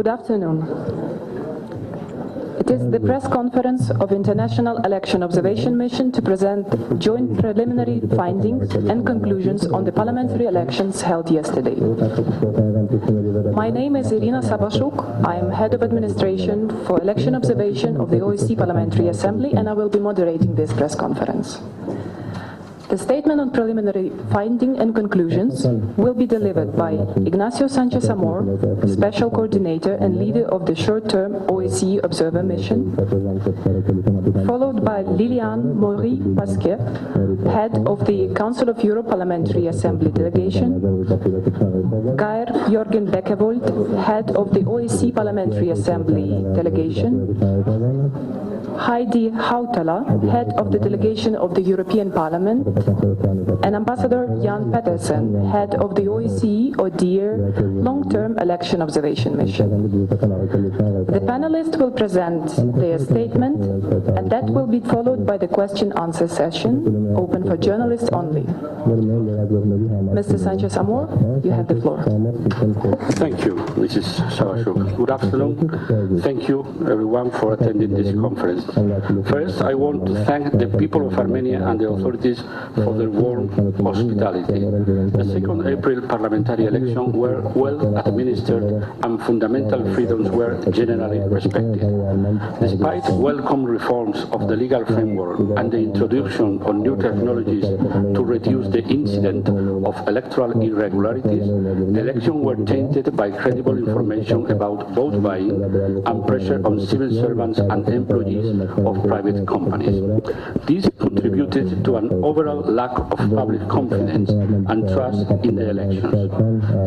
Good afternoon. It is the press conference of International Election Observation Mission to present joint preliminary findings and conclusions on the parliamentary elections held yesterday. My name is Irina Sabashuk. I am Head of Administration for Election Observation of the OSCE Parliamentary Assembly, and I will be moderating this press conference. The statement on preliminary finding and conclusions will be delivered by Ignacio Sanchez Amor, Special Coordinator and Leader of the Short-Term OSCE Observer Mission, followed by Liliane Maury-Pasquier, Head of the Council of Europe Parliamentary Assembly Delegation, Geir Jorgen Beckevold, Head of the OSCE Parliamentary Assembly Delegation, Heidi Hautala, Head of the Delegation of the European Parliament, and Ambassador Jan Petersen, Head of the OSCE ODIHR Long-Term Election Observation Mission. The panelists will present their statement, and that will be followed by the question-answer session, open for journalists only. Mr. Sanchez Amor, you have the floor. Thank you, Mrs. Sabashuk. Good afternoon. Thank you, everyone, for attending this conference. First, I want to thank the people of Armenia and the authorities for their warm hospitality. The 2nd April parliamentary elections were well administered and fundamental freedoms were generally respected. Despite welcome reforms of the legal framework and the introduction of new technologies to reduce the incidence of electoral irregularities, the elections were tainted by credible information about vote buying and pressure on civil servants and employees of private companies. This contributed to an overall lack of public confidence and trust in the elections.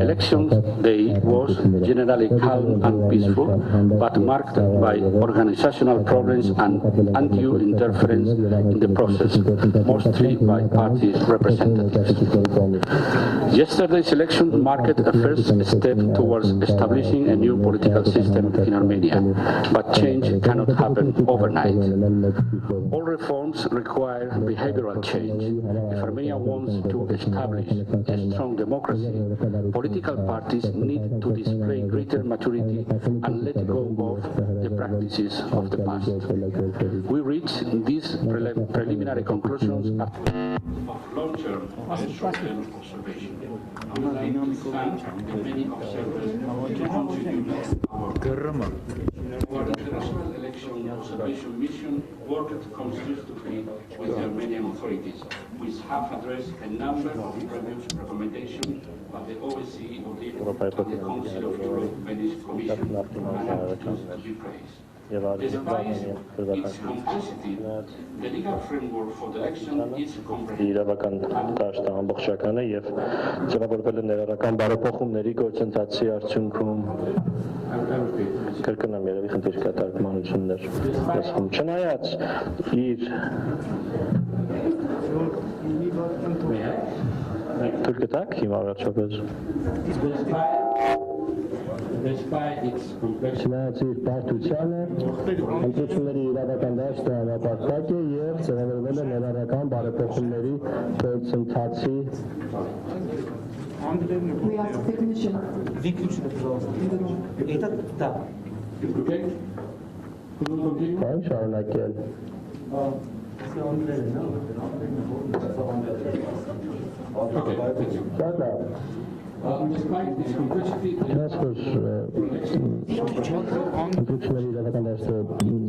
Elections day was generally calm and peaceful, but marked by organizational problems and undue interference in the process, mostly by party representatives. Yesterday's election marked a first step towards establishing a new political system in Armenia, but change cannot happen overnight. All reforms require behavioral change. If Armenia wants to establish a strong democracy, political parties need to display greater maturity and let go of the practices of the past. We reached these preliminary conclusions after long-term and short-term observation. I would like to thank the many observers who contributed our International Election Observation Mission worked constructively with the Armenian authorities, which have addressed a number of previous recommendations by the OSCE ODIHR and the Council of Europe Venice Commission, and are to be praised. Despite its complexity, the legal framework for the election is իրավական դաշտը ամբողջական է եւ ձևավորվել է ներառական բարեփոխումների գործընթացի արդյունքում կրկնամ երևի խնդիր կա թարգմանություններ չնայած իր թույլ կտաք հիմա առաջապես Չնայած իր բարդությանը, ընտրությունների իրավական դաշտը անապատակ է և ձևավորվել է ներառական բարեփոխումների գործընթացի Բան շարունակել Despite its complexity, ընտրությունների իրավական դաշտը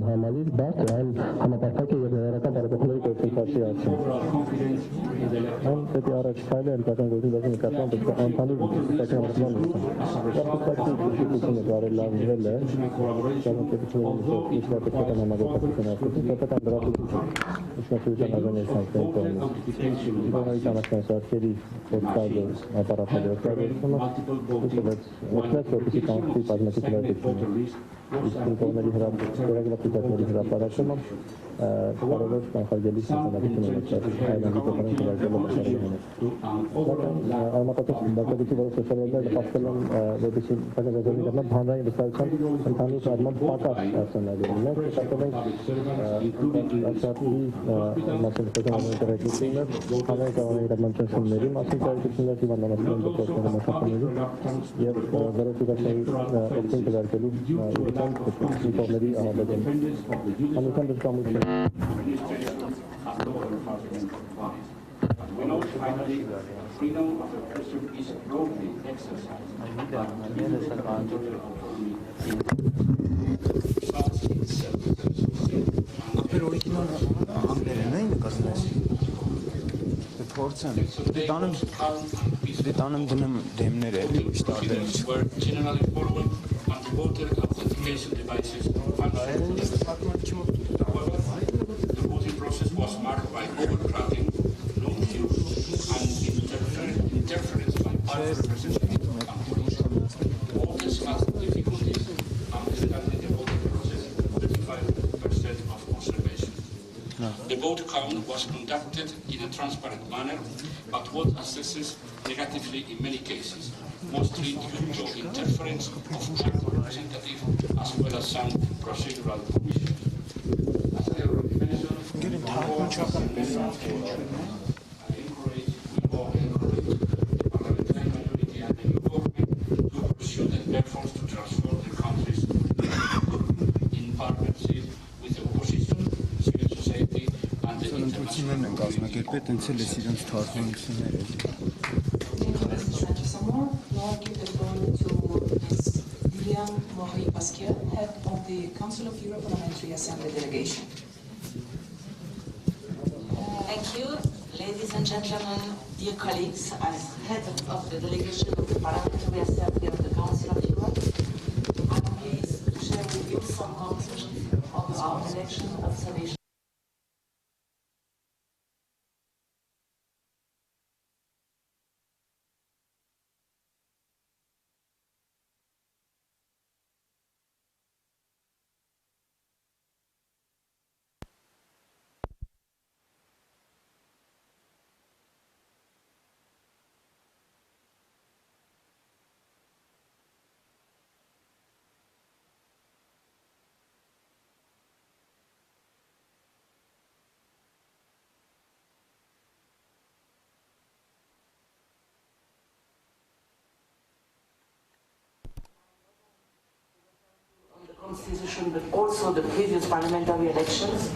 համալիր բարդ է, այն համապարփակ է և ներառական բարեփոխումների գործընթացի արդյունքում։ Այն պետք է առաջ քայլի հերթական գործընթացի նկատմամբ պետք է ընդհանուր ստեղծագործման լուծում։ բարելավվել է կազմակերպությունների միջնորդական համագործակցության արդյունքում պետական դրախուսություն ինքնասիրության ազանեցնացնի կողմից։ Բանալի ճանաչման սարքերի փորձարկը ապարատների օգտագործումը, which lets officially country parliamentary դիտորդների հրավիրել հրապարակումը կարևոր կանխարգելի նշանակություն ունեցավ այլ դիտորդների հրավիրելու մասնակցությունը։ Սակայն արմատատես բակավիճի որոշ սոցիալները նպաստել են որպեսզի բնակավարժների կողմից հանրային վստահության ընդհանուր առմամբ պակաս սցենարի ուներ, շտապել ենք աշակերտների մասնակցության տեղեկություններ, հանրային կառավարման իրավունքների մասին տեղեկություններ, հիվանդանոցների դեպքերի մասնակցությունների եւ որոշ ուղղությունների օգտին կարգելու դիտորդների ահաբեկում։ Անունքան դժկամություն We know finally freedom of expression is broadly exercised. Ապեր օրիգինալ անգլերեն էին նկարում։ Փորձեմ։ Դիտանում դնում դեմներ էլի ոչ տարբեր։ Voter authentication devices functioned. The voting process was marked by overcrowding, long queues, and interference by party representative companies. Voters had difficulties understanding the voting process, 35% of observation. The vote count was conducted in a transparent manner, but was assessed negatively in many cases, mostly due to interference of party representative as well as some procedural commissions. As I already mentioned, I encourage the parliamentary majority and the new government to pursue the efforts to transform the countries in partnership with the opposition, civil society, and the international community. Head of the Council of Europe Parliamentary Assembly delegation. Thank you, ladies and gentlemen, dear colleagues. As head of the delegation of the Parliamentary Assembly of the Council of Europe, I'm pleased to share with you some conclusions of our election observation. Constitution, but also the previous parliamentary elections,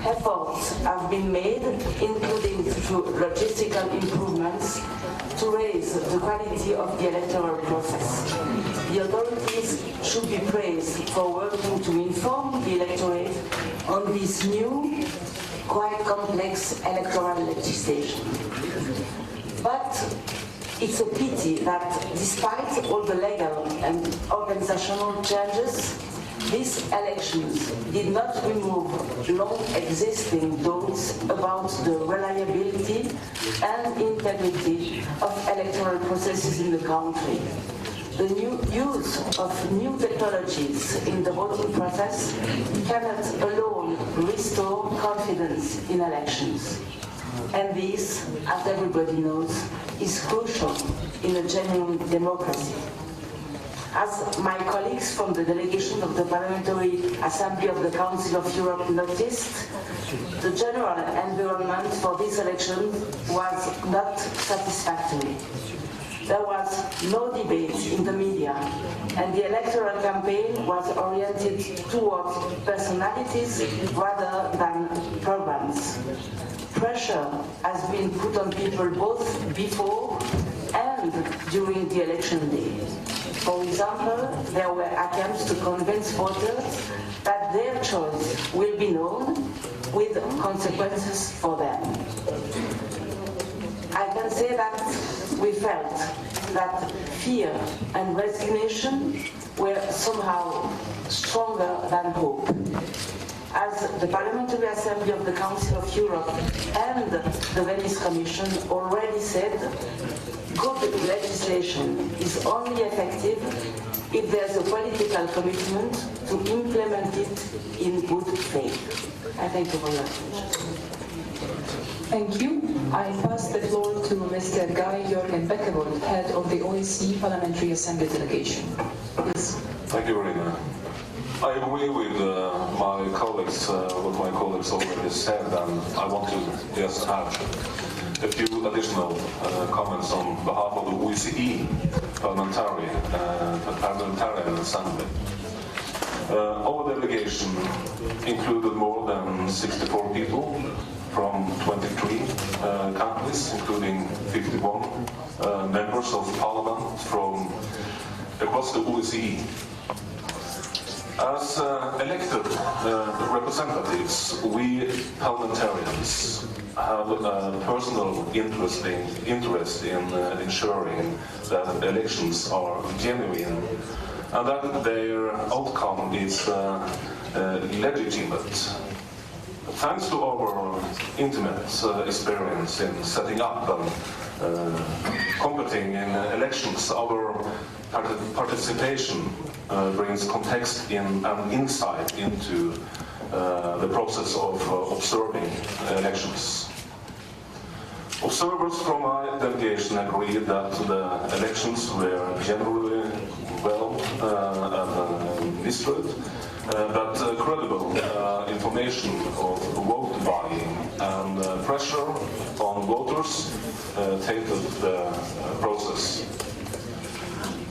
efforts have been made, including through logistical improvements, to raise the quality of the electoral process. The authorities should be praised for working to inform the electorate on this new, quite complex electoral legislation. But it's a pity that despite all the legal and organizational changes, these elections did not remove long-existing doubts about the reliability and integrity of electoral processes in the country. The new use of new technologies in the voting process cannot alone restore confidence in elections. And this, as everybody knows, is crucial in a genuine democracy. As my colleagues from the delegation of the Parliamentary Assembly of the Council of Europe noticed, the general environment for this election was not satisfactory. There was no debate in the media, and the electoral campaign was oriented towards personalities rather than programs. Pressure has been put on people both before and during the election day. For example, there were attempts to convince voters that their choice will be known with consequences for them. I can say that we felt that fear and resignation were somehow stronger than hope. As As the Parliamentary Assembly of the Council of Europe and the Venice Commission already said, good legislation is only effective if there's a political commitment to implement it in good faith. I thank you for your attention. Thank you. I pass the floor to Mr. Guy Jørgen Bekkevold, head of the OSCE Parliamentary Assembly delegation. Please. Thank you, Verena. I agree with my colleagues, what my colleagues already said, and I want to just add a few additional comments on behalf of the OSCE Parliamentarian Assembly. Our delegation included more than 64 people from 23 countries, including 51 members of parliament from across the OSCE. As elected representatives, we parliamentarians have a personal interest in ensuring that elections are genuine and that their outcome is legitimate. Thanks to our intimate experience in setting up and competing in elections, our participation brings context and insight into the process of observing elections. Observers from my delegation agreed that the elections were generally well administered, but credible information of vote buying and pressure on voters tainted the process.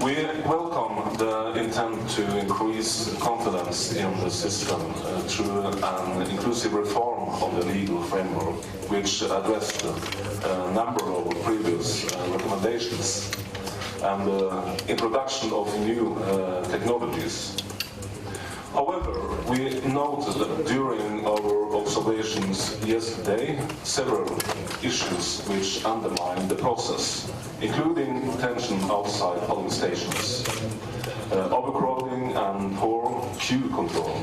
We welcome the intent to increase confidence in the system through an inclusive reform of the legal framework, which addressed a number of previous recommendations and the introduction of new technologies. However, we noted that during our observations yesterday several issues which undermine the process, including tension outside polling stations, overcrowding and poor queue control,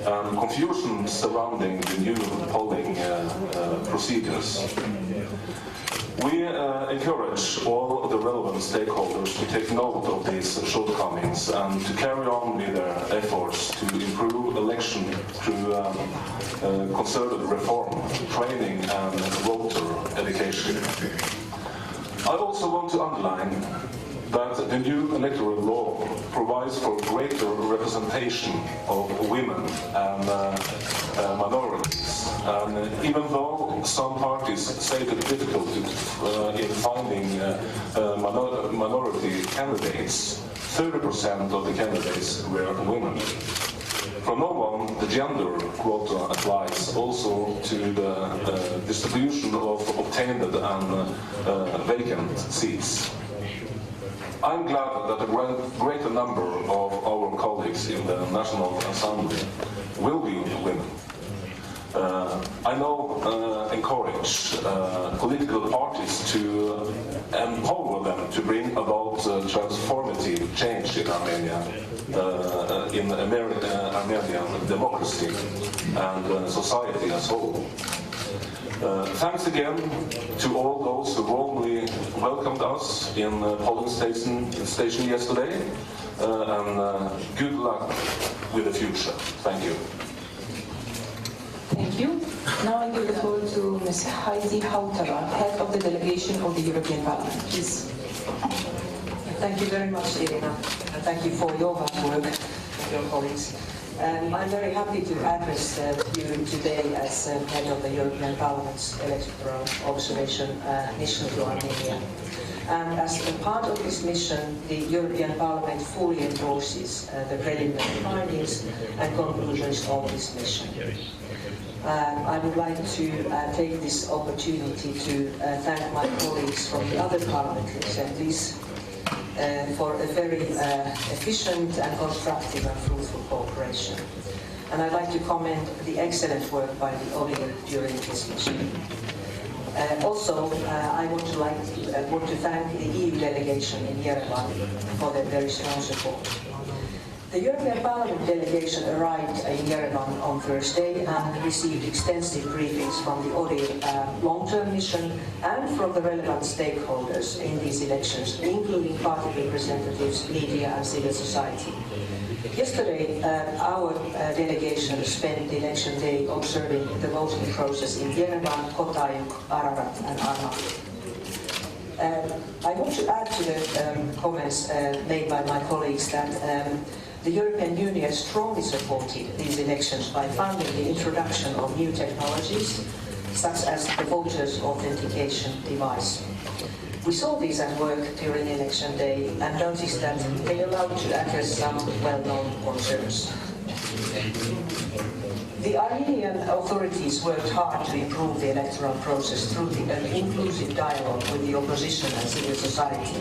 and confusion surrounding the new polling procedures. We encourage all the relevant stakeholders to take note of these shortcomings and to carry on with their efforts to improve election through concerted reform, training and voter education. I also want to underline that the new electoral law provides for greater representation of women and minorities. And even though some parties say the difficulty in finding minority candidates, 30% of the candidates were women. From now on, the gender quota applies also to the distribution of obtained and vacant seats. I'm glad that a greater number of our colleagues in the National Assembly will be women. I now encourage political parties to empower them to bring about transformative change in Armenia, in Armenian democracy and society as a whole. Thanks again to all those who warmly welcomed us in polling station yesterday, and good luck with the future. Thank you. Thank you. Now I give the floor to Ms. Heidi Hautala, head of the delegation of the European Parliament. Please. Thank you very much, Irina, and thank you for your hard work, your colleagues. I'm very happy to address you today as head of the European Parliament's electoral observation mission to Armenia. And as a part of this mission, the European Parliament fully endorses the preliminary findings and conclusions of this mission. I would like to take this opportunity to thank my colleagues from the other parliamentary assemblies for a very efficient and constructive and fruitful cooperation. And I'd like to commend the excellent work by the ODIHR during this mission. Also, I want to thank the EU delegation in Yerevan for their very strong support. The European Parliament delegation arrived in Yerevan on Thursday and received extensive briefings from the ODIHR long-term mission and from the relevant stakeholders in these elections, including party representatives, media and civil society. Yesterday, our delegation spent the election day observing the voting process in Yerevan, Kotayuk, Ararat and Arnavut. I want to add to the comments made by my colleagues that the European Union strongly supported these elections by funding the introduction of new technologies, such as the voters' authentication device. We saw these at work during election day and noticed that they allowed to address some well-known concerns. The Armenian authorities worked hard to improve the electoral process through an inclusive dialogue with the opposition and civil society.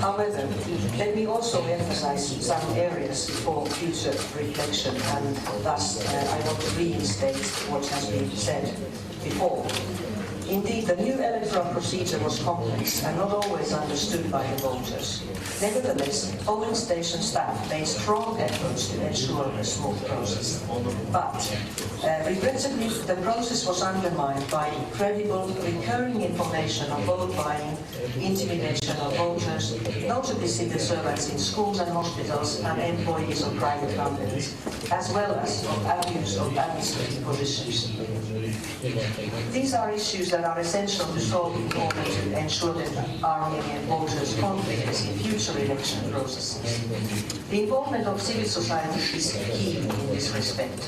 However, let me also emphasize some areas for future reflection, and thus I want to reinstate what has been said before. Indeed, the new electoral procedure was complex and not always understood by the voters. Nevertheless, polling station staff made strong efforts to ensure a smooth process. But, regrettably, the process was undermined by incredible, recurring information on vote buying, intimidation of voters, notably civil servants in schools and hospitals and employees of private companies, as well as of abuse of administrative positions. These are issues that are essential to solve in order to ensure that Armenian voters' confidence in future election processes. The involvement of civil society is key in this respect.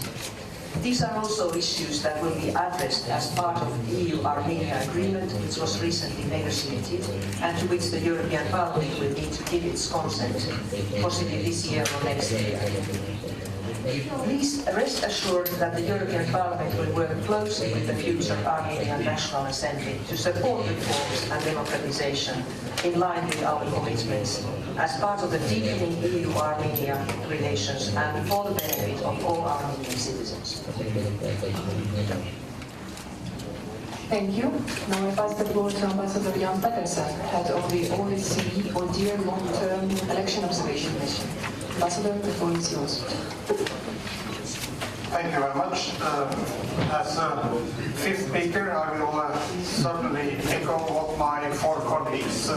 These are also issues that will be addressed as part of the EU-Armenia agreement, which was recently negotiated, and to which the European Parliament will need to give its consent, possibly this year or next year. Please rest assured that the European Parliament will work closely with the future Armenian National Assembly to support reforms and democratization in line with our commitments as part of the deepening EU-Armenia relations and for the benefit of all Armenian citizens. Thank you. Now I pass the floor to Ambassador Jan Petersen, head of the OSCE or DEAR Long-Term Election Observation Mission. Ambassador, the floor is yours. Thank you very much. As fifth speaker, I will certainly echo what my four colleagues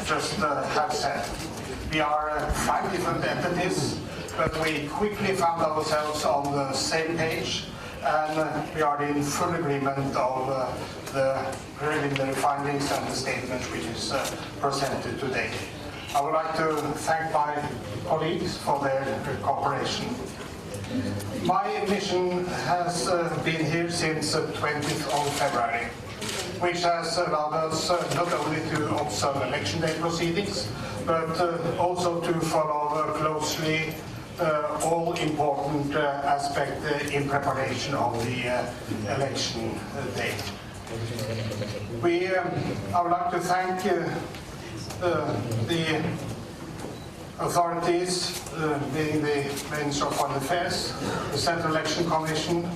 just have said. We are 5 different entities, but we quickly found ourselves on the same page, and we are in full agreement of the preliminary findings and the statement which is presented today. I would like to thank my colleagues for their cooperation. My mission has been here since the 20th of February, which has allowed us not only to observe election day proceedings, but also to follow closely all important aspects in preparation of the election day. I would like to thank the authorities, being the Minister of Foreign Affairs, the Central Election Commission,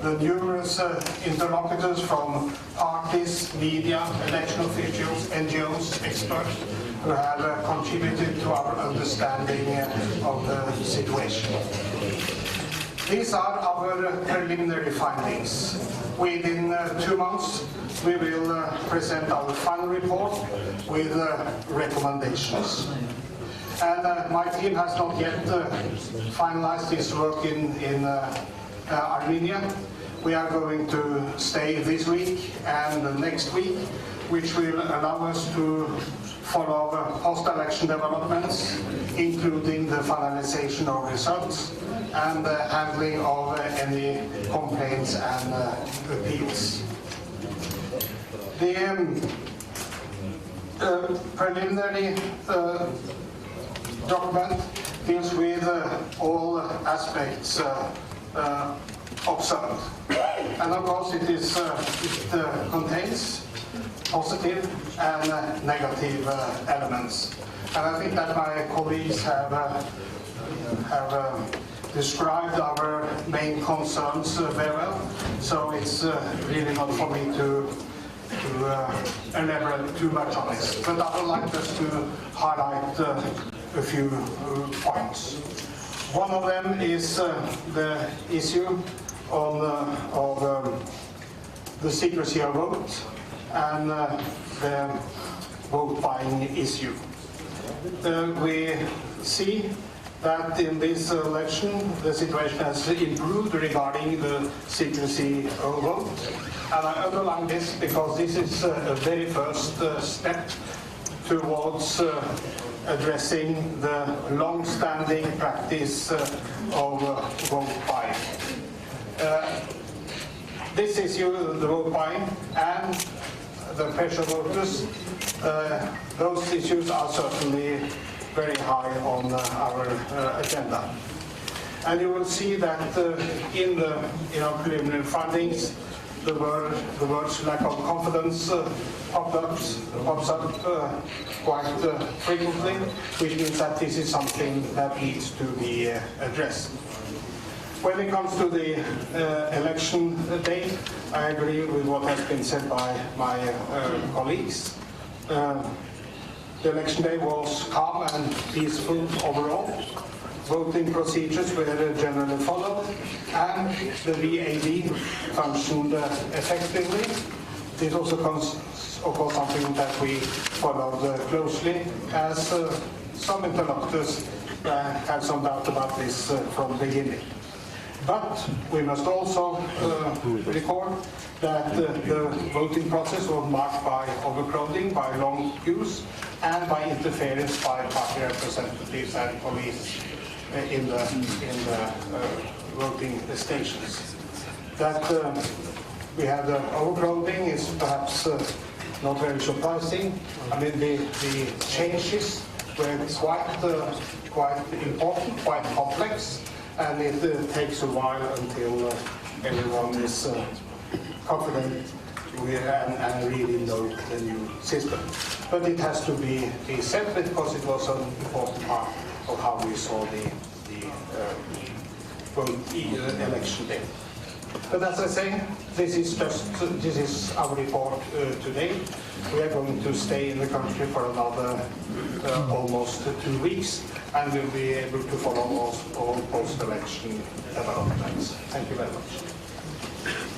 the numerous interlocutors from parties, media, election officials, NGOs, experts, who have contributed to our understanding of the situation. These are our preliminary findings. Within 2 months, we will present our final report with recommendations. And my team has not yet finalized its work in Armenia. We are going to stay this week and next week, which will allow us to follow post-election developments, including the finalization of results and the handling of any complaints and appeals. The preliminary document deals with all aspects observed. And of course it contains positive and negative elements. And I think that my colleagues have described our main concerns very well. So it's really not for me to elaborate too much on this. But I would like just to highlight a few points. One of them is the issue of the secrecy of vote and the vote buying issue. We see that in this election the situation has improved regarding the secrecy of vote. And I underline this because this is a very first step towards addressing the long-standing practice of vote buying. This issue, the vote buying and the pressure voters, those issues are certainly very high on our agenda. And you will see that in the preliminary findings, the words lack of confidence pops up quite frequently, which means that this is something that needs to be addressed. When it comes to the election day, I agree with what has been said by my colleagues. The election day was calm and peaceful overall. Voting procedures were generally followed, and the VAD functioned effectively. This also of course something that we followed closely, as some interlocutors had some doubt about this from the beginning. But we must also record that the voting process was marked by overcrowding, by long queues, and by interference by party representatives and police in the voting stations. That we had overcrowding is perhaps not very surprising. I mean, the changes were quite important, quite complex, and it takes a while until everyone is confident and really know the new system. But it has to be said because it was an important part of how we saw the election day. But as I say, this is our report today. We are going to stay in the country for another almost 2 weeks, and we'll be able to follow all post-election developments. Thank you very much.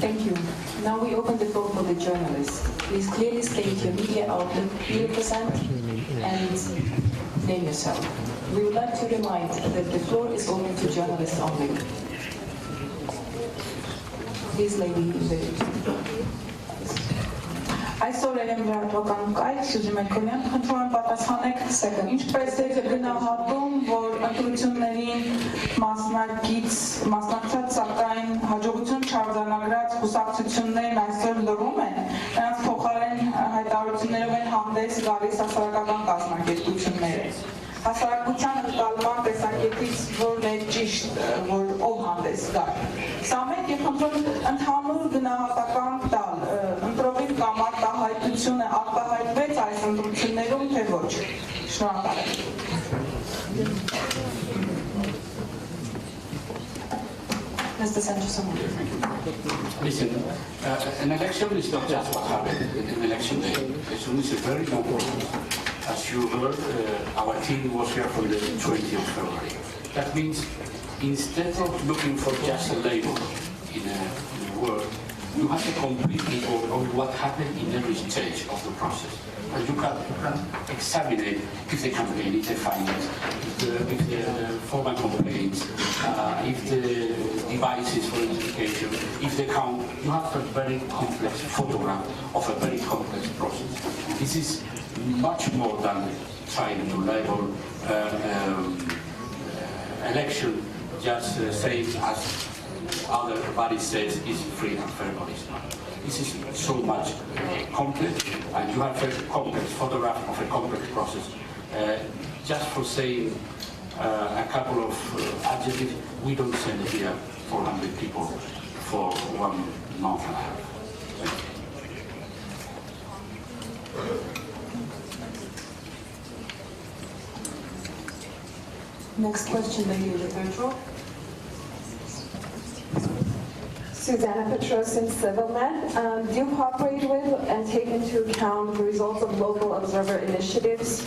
Thank you. Now we open the floor for the journalists. Please clearly state your media outlet you represent and name yourself. We would like to remind that the floor is open to journalists only. Please, lady. Այսօր եմ Եվրոպական կայք, Սյուզի Մելքոնյան, խնդրում եմ պատասխանեք, ինչպես եք գնահատում, որ ընտրություններին մասնակցած, սակայն հաջողություն չարձանագրած կուսակցություններն այսօր լռում են, նրանց փոխարեն հայտարարություններով են հանդես գալիս հասարակական կազմակերպությունները։ Հասարակության ընկալման տեսակետից որն է ճիշտ, որ ով հանդես գալ։ Սա մեկ եւ խնդրում ընդհանուր գնահատական տալ, ընտրողին կամ արտահայտությունը արտահայտվեց այս ընտրություններում, թե ոչ։ Շնորհակալ եմ։ Mr. Sanchez. Listen, an election is not just what happened in an election day. Election is very important. As you heard, our team was here from the 20th of February. That means instead of looking for just a label in a word, you have a complete report of what happened in every stage of the process. And you can examine it if the campaign, if the findings, if the formal complaints, if the devices for identification, if the count. You have a very complex photograph of a very complex process. This is much more than trying to label election just saying as other bodies says is free and fair, but it's not. This is so much complex, and you have a complex photograph of a complex process. Just for saying a couple of adjectives, we don't send here 400 people for 1 month and a half. Next question, lady in the third row. Susanna Petrosin, CivilNet. Do you cooperate with and take into account the results of local observer initiatives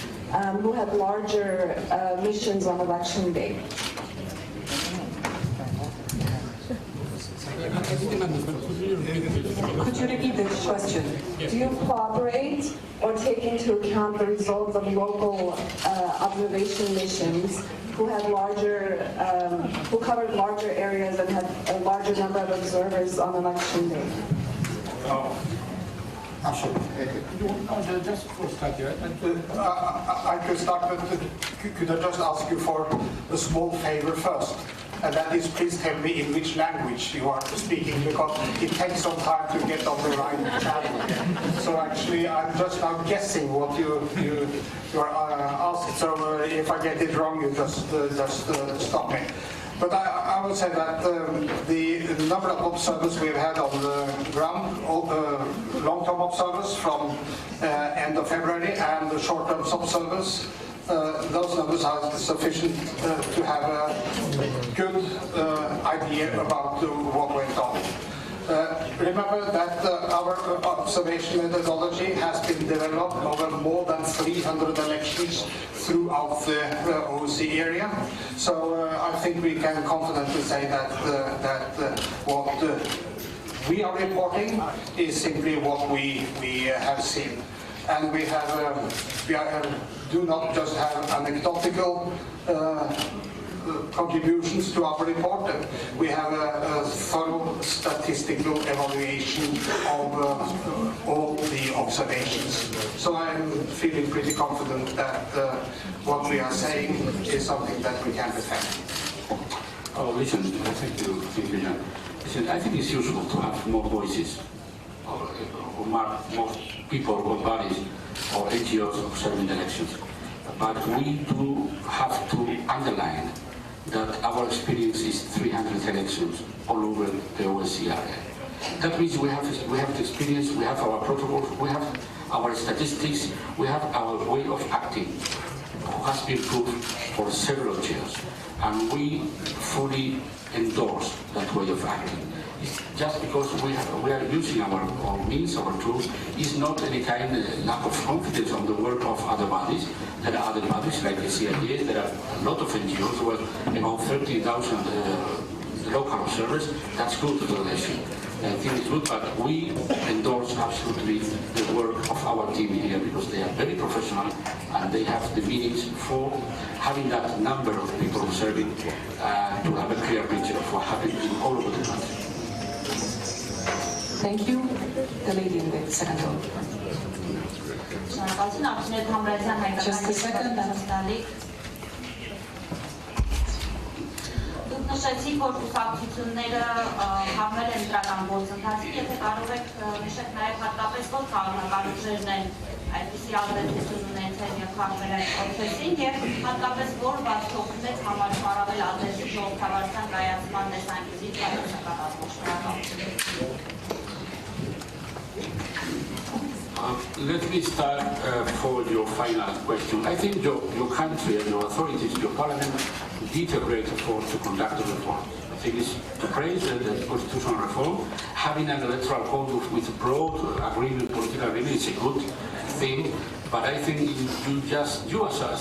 who had larger missions on election day? Could you repeat the question? Do you cooperate or take into account the results of local observation missions who covered larger areas and had a larger number of observers on election day? Just for start here. I could start, but could I just ask you for a small favor first? And that is, please tell me in which language you are speaking, because it takes some time to get on the right channel. So actually, I'm just now guessing what you are asked. So if I get it wrong, you just stop me. But I would say that the number of observers we've had on the ground, long-term observers from end of February, and the short-term observers, those numbers are sufficient to have a good idea about what went on. Remember that our observation methodology has been developed over more than 300 elections throughout the OSCE area. So I think we can confidently say that what we are reporting is simply what we have seen. And we do not just have anecdotal contributions to our report. We have a thorough statistical evaluation of all the observations. So I'm feeling pretty confident that what we are saying is something that we can defend. Oh, listen, thank you, Jan. Listen, I think it's useful to have more voices, or more people or bodies or NGOs observing the elections. But we do have to underline that our experience is 300 elections all over the OSCE area. That means we have the experience, we have our protocols, we have our statistics, we have our way of acting, who has been proved for several years, and we fully endorse that way of acting. It's just because we are using our means, our tools, is not any kind of lack of confidence on the work of other bodies. There are other bodies like the CIA, there are a lot of NGOs, well, about 30,000 local observers. That's good for the election. I think it's good, but we endorse absolutely the work of our team here because they are very professional and they have the means for having that number of people observing to have a clear picture of what happened all over the country. Thank you. The lady in the second row. Just a second. Դուք նշեցիք, որ կուսակցությունները համել են դրական գործընթացին, եթե կարող եք նշեք նաև հատկապես որ քաղաքական ուժերն են այդպիսի ազդեցություն ունեցել եւ խախտել այդ process-ին եւ հատկապես որ բաց թողնեց համարում առավել ազդեցիկ ժողովրդավարության կայացման տեսանկյունից Let me start for your final question. I think your country and your authorities, your parliament, did a great effort to conduct the reform. I think it's to praise the constitutional reform. Having an electoral code with broad agreement, political agreement, is a good thing. But I think you as a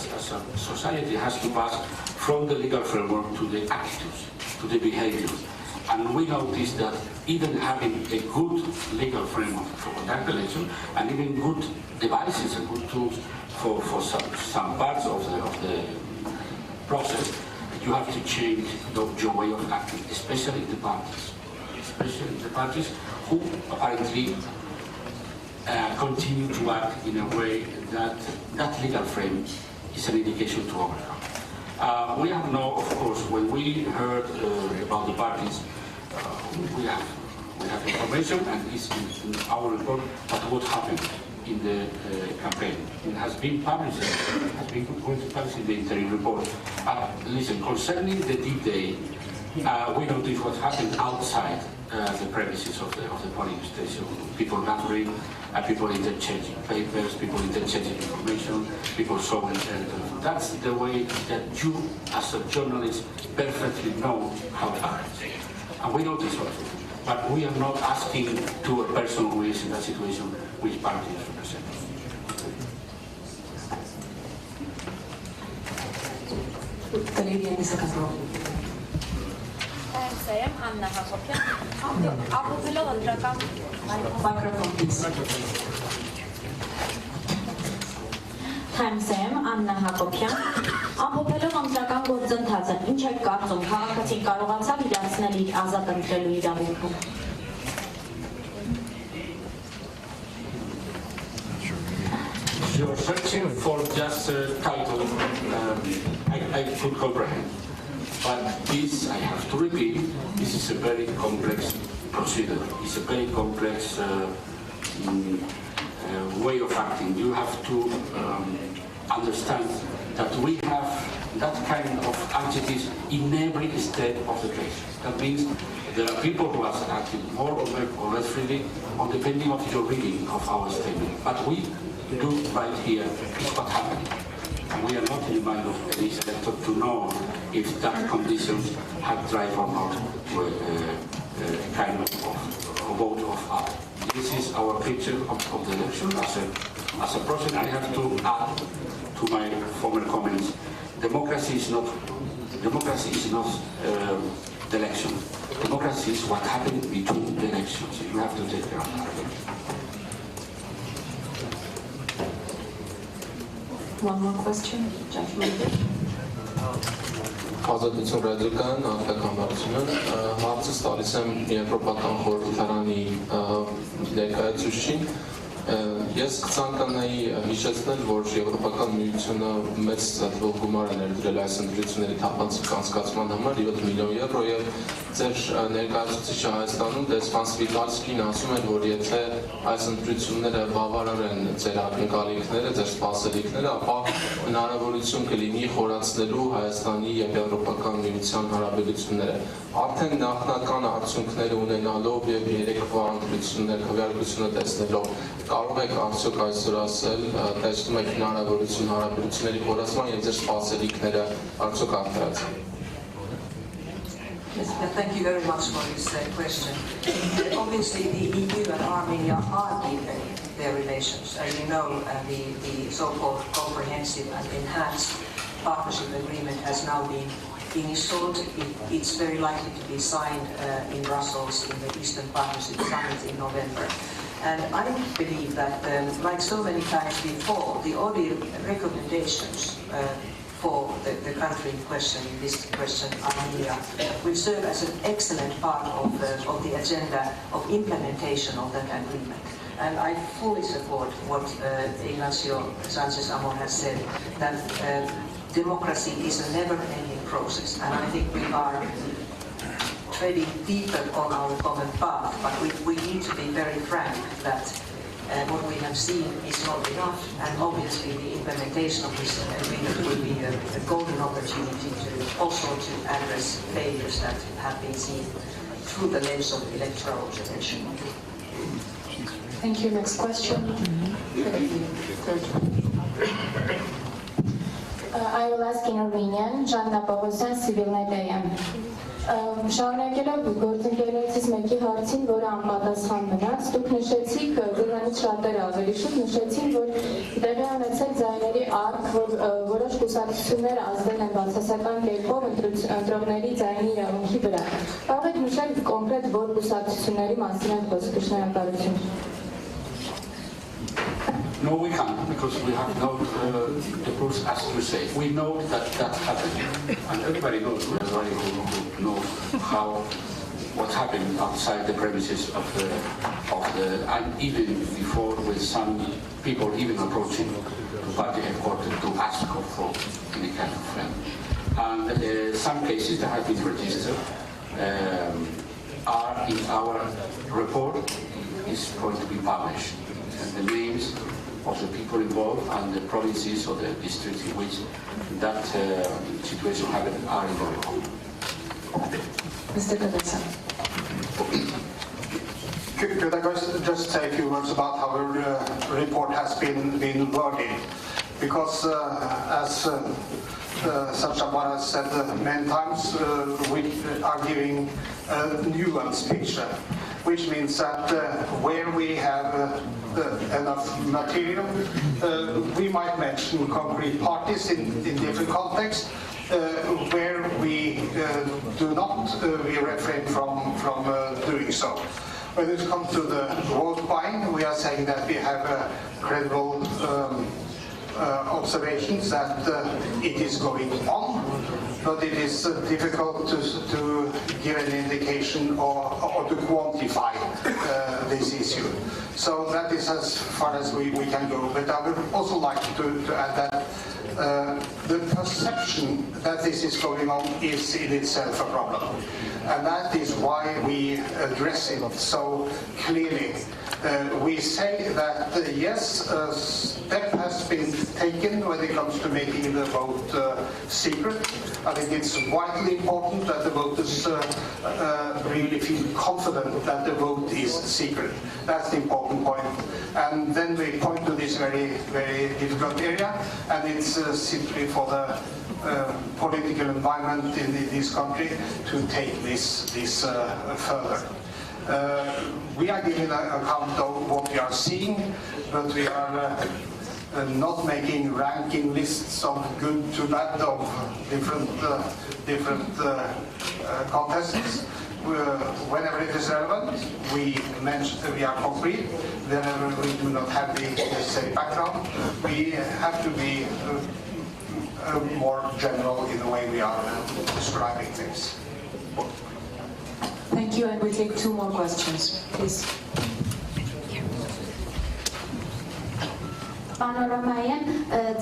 society has to pass from the legal framework to the attitudes, to the behaviors. And we noticed that even having a good legal framework for conduct election and even good devices and good tools for some parts of the process, you have to change your way of acting, especially the parties. Especially the parties who apparently continue to act in a way that legal frame is an indication to overcome. We have now, of course, when we heard about the parties, we have information, and it's in our report, but what happened in the campaign. It has been published, in the interim report. Listen, concerning the Dite, we noticed what happened outside the premises of the polling station. People gathering, people interchanging papers, people interchanging information, people showing. That's the way that you, as a journalist, perfectly know how to act. And we notice also. But we are not asking to a person who is in that situation which party is represented. The lady in the second row. Thanks. եմ Աննա Հակոբյան, ամփոփելով ընտրական Microphone, please. Times եմ Աննա Հակոբյան, ամփոփելով ընտրական գործընթացը, ինչ եք կարծում, քաղաքացին կարողացավ իրացնել իր ազատ ընտրելու իրավունքը։ You're searching for just a title. I could comprehend. But this, I have to repeat, this is a very complex procedure. It's a very complex way of acting. You have to understand that we have that kind of entities in every step of the case. That means there are people who are acting more or less freely, or depending on your reading of our statement. But we do right here is what happened. And we are not in the mind of any selector to know if that conditions have drive or not to a kind of vote of our. This is our picture of the election. As a person, I have to add to my former comments. Democracy is not the election. Democracy is what happened between the elections. You have to take care of that. One more question, gentlemen. Հաստատություն ռադիկան արտակամարությունը հարցը ստալիս եմ Եվրոպական խորհրդարանի ներկայացուցչին ես կցանկանայի հիշեցնել, որ Եվրոպական միությունը մեծ թվով գումար է ներդրել այս ընտրությունների թափանցիկ անցկացման համար 7 միլիոն եվրո եւ ձեր ներկայացուցիչը Հայաստանում դեսպան Սվիտալսկին ասում է, որ եթե այս ընտրությունները բավարարեն ձեր ակնկալիքները, ձեր սպասելիքները, ապա հնարավորություն կլինի խորացնելու Հայաստանի եւ Եվրոպական միության հարաբերությունները։ Արդեն նախնական արդյունքները ունենալով եւ երեկվա ընտրություններ քվեարկությունը տեսնելով կարող եք արդյոք այսօր ասել, տեսնում եք հնարավորություն հարաբերությունների խորացման եւ ձեր սպասելիքները արդյոք արդարացան։ Yes, thank you very much for this question. Obviously, the EU and Armenia are deepening their relations. As you know, the so-called comprehensive and enhanced partnership agreement has now been installed. It's very likely to be signed in Brussels in the Eastern Partnership Summit in November. And I believe that, like so many times before, the ODIHR recommendations for the country in question, in this question, Armenia, will serve as an excellent part of the agenda of implementation of that agreement. And I fully support what Ignacio Sanchez-Amor has said, that democracy is a never-ending process. And I think we are treading deeper on our common path, but we need to be very frank that what we have seen is not enough, and obviously the implementation of this agreement will be a golden opportunity to also to address failures that have been seen through the lens of electoral observation. Thank you. Next question. I will ask in Armenian. Жанна Պողոսյան, Civilnet-am. Շարունակելով գործընկերներից մեկի հարցին, որը անպատասխան մնաց, դուք նշեցիք, դրանից շատերը ավելի շուտ նշեցին, որ տեղի ունեցել ձայների արկ, որ որոշ կուսակցություններ ազդել են բացասական կերպով ընտրողների ձայնի իրավունքի վրա։ Կարող եք նշել կոնկրետ որ կուսակցությունների մասին են խոսքը, շնորհակալություն։ No, we can't, because we have no the proofs as you say. We know that that happened, and everybody knows, everybody who knows what happened outside the premises of the, and even before with some people even approaching the party headquarters to ask for any kind of friend. And some cases that have been registered are in our report, is going to be published. And the names of the people involved and the provinces or the districts in which that situation happened are in the report. Mr. Kadesa. Could I just say a few words about how the report has been worded? Because as Sacha has said many times, we are giving a nuanced picture, which means that where we have enough material, we might mention concrete parties in different contexts, where we do not we refrain from doing so. When it comes to the vote buying, we are saying that we have credible observations that it is going on, but it is difficult to give an indication or to quantify this issue. So that is as far as we can go. But I would also like to add that the perception that this is going on is in itself a problem. And that is why we address it so clearly. We say that yes, a step has been taken when it comes to making the vote secret. I think it's vitally important that the voters really feel confident that the vote is secret. That's the important point. And then we point to this very, very difficult area, and it's simply for the political environment in this country to take this further. We are giving an account of what we are seeing, but we are not making ranking lists of good to bad of different contests. Whenever it is relevant, we are concrete. Whenever we do not have the necessary background, we have to be more general in the way we are describing things. Thank you, and we take two more questions, please. Պանորամայեն,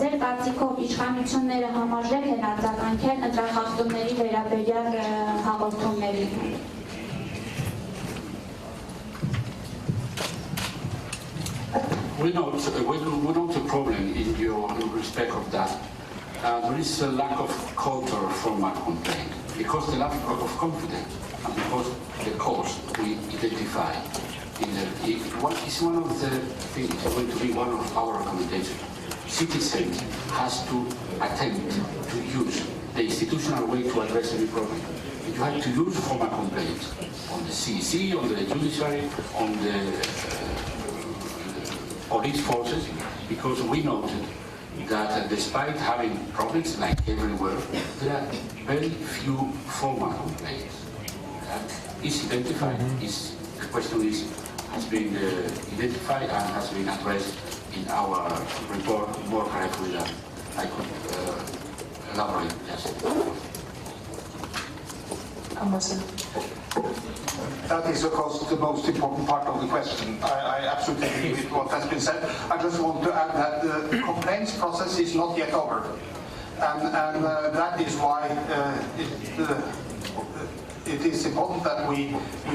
ձեր կարծիքով իշխանությունները համարժեք են արձագանքել ընտրախախտումների վերաբերյալ հաղորդումներին։ We note a problem in respect of that. There is a lack of culture from our complaint, because the lack of confidence, and because the cause we identify is one of the things, going to be one of our recommendations. Citizens has to attempt to use the institutional way to address any problem. You have to use formal complaints on the CEC, on the judiciary, on the police forces, because we noted that despite having problems like everywhere, there are very few formal complaints. That is identified. The question has been identified and has been addressed in our report more correctly than I could elaborate. Yes. Ambassador. That is, of course, the most important part of the question. I absolutely agree with what has been said. I just want to add that the complaints process is not yet over. And that is why it is important that we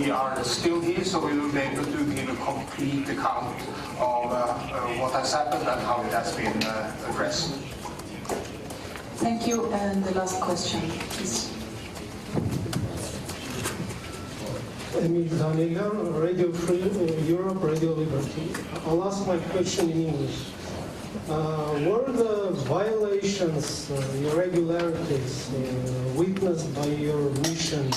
are still here, so we will be able to give a complete account of what has happened and how it has been addressed. Thank you, and the last question, please. Emil Danielian, Radio Free Europe, Radio Liberty. I'll ask my question in English. Were the violations, irregularities witnessed by your mission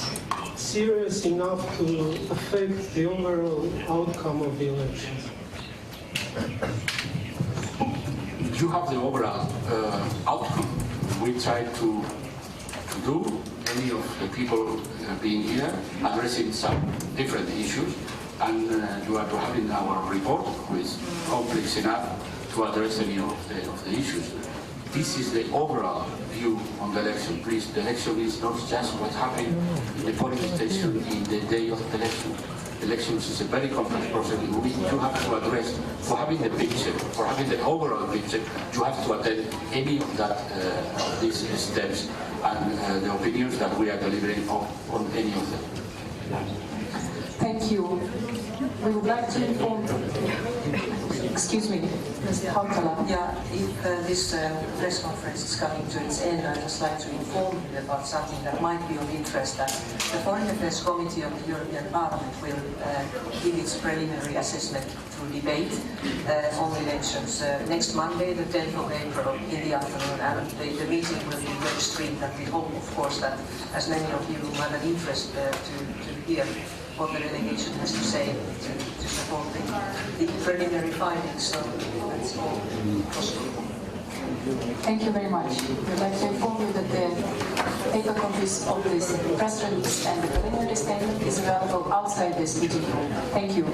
serious enough to affect the overall outcome of the elections? You have the overall outcome. We try to do, many of the people being here, addressing some different issues, and you are to have in our report, which is complex enough to address any of the issues. This is the overall view on the election. Please, the election is not just what happened in the polling station in the day of the election. Elections is a very complex process. You have to address, for having the picture, for having the overall picture, you have to attend any of that these steps and the opinions that we are delivering on any of them. Thank you. We would like to inform. Excuse me, Mr. Hautala. Yeah, if this press conference is coming to its end, I'd just like to inform you about something that might be of interest. That the Foreign Affairs Committee of the European Parliament will give its preliminary assessment through debate on elections next Monday, the 10th of April, in the afternoon. And the meeting will be web streamed, and we hope, of course, that as many of you have an interest to hear what the delegation has to say to support the preliminary findings. So that's all possible. Thank you very much. We'd like to inform you that the paper copies of this press release and the preliminary statement is available outside this meeting room. Thank you.